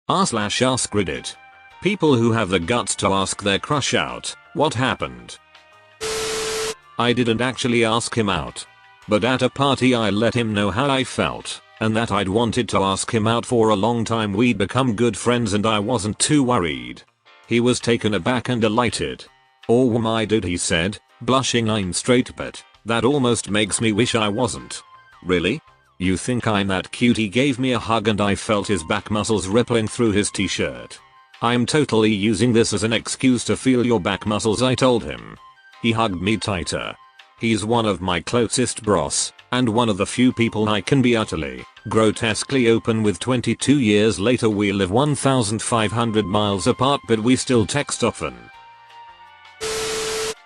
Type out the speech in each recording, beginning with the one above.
r/AskReddit. People who have the guts to ask their crush out, what happened? I didn't actually ask him out. But at a party I let him know how I felt, and that I'd wanted to ask him out for a long time. We'd become good friends and I wasn't too worried. He was taken aback and delighted. "Oh my dude," he said, blushing. "I'm straight, but that almost makes me wish I wasn't." "Really? You think I'm that cute?" He gave me a hug and I felt his back muscles rippling through his t-shirt. "I'm totally using this as an excuse to feel your back muscles," I told him. He hugged me tighter. He's one of my closest bros, and one of the few people I can be utterly, grotesquely open with. 22 years later we live 1,500 miles apart, but we still text often.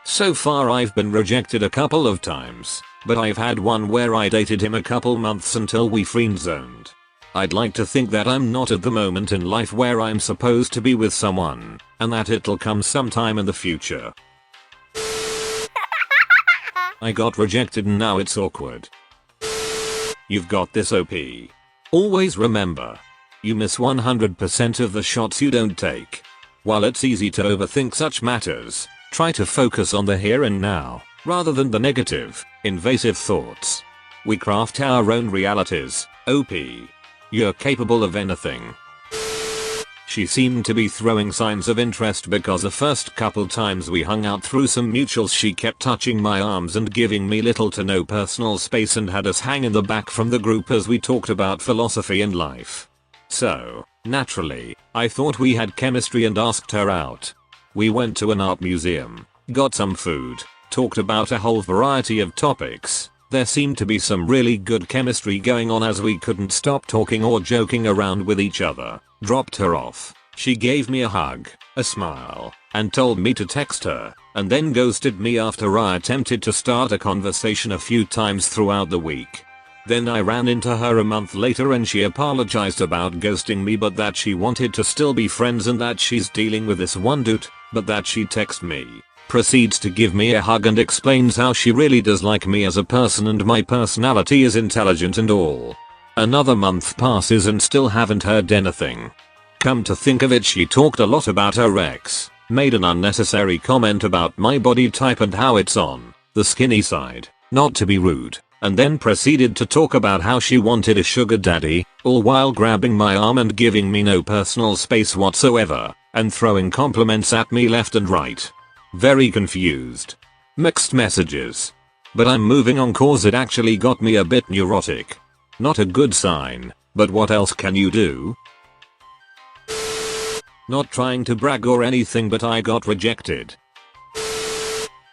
So far I've been rejected a couple of times, but I've had one where I dated him a couple months until we friend-zoned. I'd like to think that I'm not at the moment in life where I'm supposed to be with someone, and that it'll come sometime in the future. I got rejected and now it's awkward. You've got this, OP. Always remember, you miss 100% of the shots you don't take. While it's easy to overthink such matters, try to focus on the here and now, rather than the negative, invasive thoughts. We craft our own realities, OP. You're capable of anything. She seemed to be throwing signs of interest because the first couple times we hung out through some mutuals she kept touching my arms and giving me little to no personal space and had us hang in the back from the group as we talked about philosophy and life. So, naturally, I thought we had chemistry and asked her out. We went to an art museum, got some food, talked about a whole variety of topics. There seemed to be some really good chemistry going on as we couldn't stop talking or joking around with each other. Dropped her off. She gave me a hug, a smile, and told me to text her, and then ghosted me after I attempted to start a conversation a few times throughout the week. Then I ran into her a month later and she apologized about ghosting me, but that she wanted to still be friends and that she's dealing with this one dude, but that she'd text me. Proceeds to give me a hug and explains how she really does like me as a person and my personality is intelligent and all. Another month passes and still haven't heard anything. Come to think of it, she talked a lot about her ex, made an unnecessary comment about my body type and how it's on the skinny side, not to be rude, and then proceeded to talk about how she wanted a sugar daddy, all while grabbing my arm and giving me no personal space whatsoever, and throwing compliments at me left and right. Very confused. Mixed messages. But I'm moving on cause it actually got me a bit neurotic. Not a good sign, but what else can you do? Not trying to brag or anything, but I got rejected.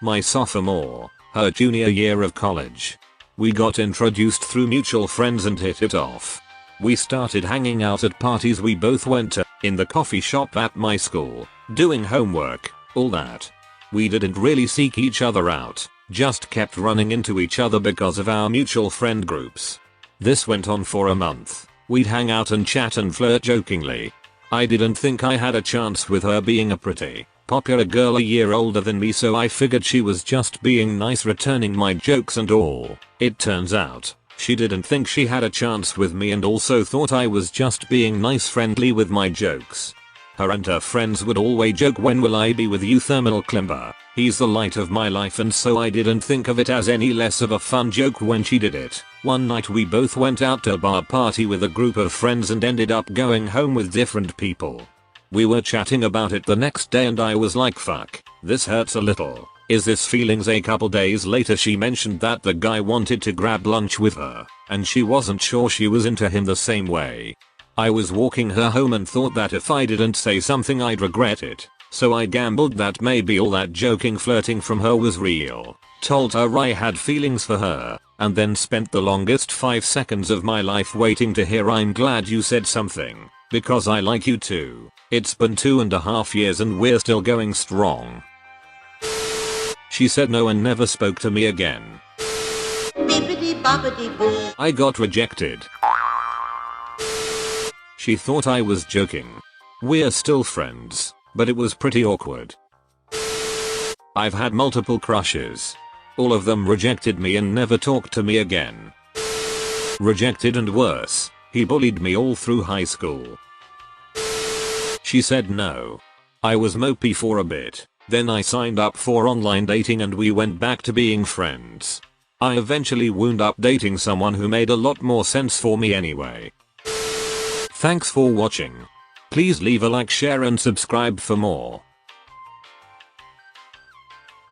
My sophomore, her junior year of college. We got introduced through mutual friends and hit it off. We started hanging out at parties we both went to, in the coffee shop at my school, doing homework, all that. We didn't really seek each other out, just kept running into each other because of our mutual friend groups. This went on for a month. We'd hang out and chat and flirt jokingly. I didn't think I had a chance with her being a pretty, popular girl a year older than me, so I figured she was just being nice, returning my jokes and all. It turns out, she didn't think she had a chance with me and also thought I was just being nice, friendly with my jokes. Her and her friends would always joke, "When will I be with you, Thermal Climber? He's the light of my life," and so I didn't think of it as any less of a fun joke when she did it. One night we both went out to a bar party with a group of friends and ended up going home with different people. We were chatting about it the next day and I was like, fuck, this hurts a little. Is this feelings? A couple days later she mentioned that the guy wanted to grab lunch with her, and she wasn't sure she was into him the same way. I was walking her home and thought that if I didn't say something I'd regret it, so I gambled that maybe all that joking flirting from her was real. Told her I had feelings for her, and then spent the longest 5 seconds of my life waiting to hear "I'm glad you said something, because I like you too." It's been 2.5 years and we're still going strong. She said no and never spoke to me again. I got rejected. She thought I was joking. We're still friends, but it was pretty awkward. I've had multiple crushes. All of them rejected me and never talked to me again. Rejected and worse, he bullied me all through high school. She said no. I was mopey for a bit, then I signed up for online dating and we went back to being friends. I eventually wound up dating someone who made a lot more sense for me anyway. Thanks for watching. Please leave a like, share and subscribe for more.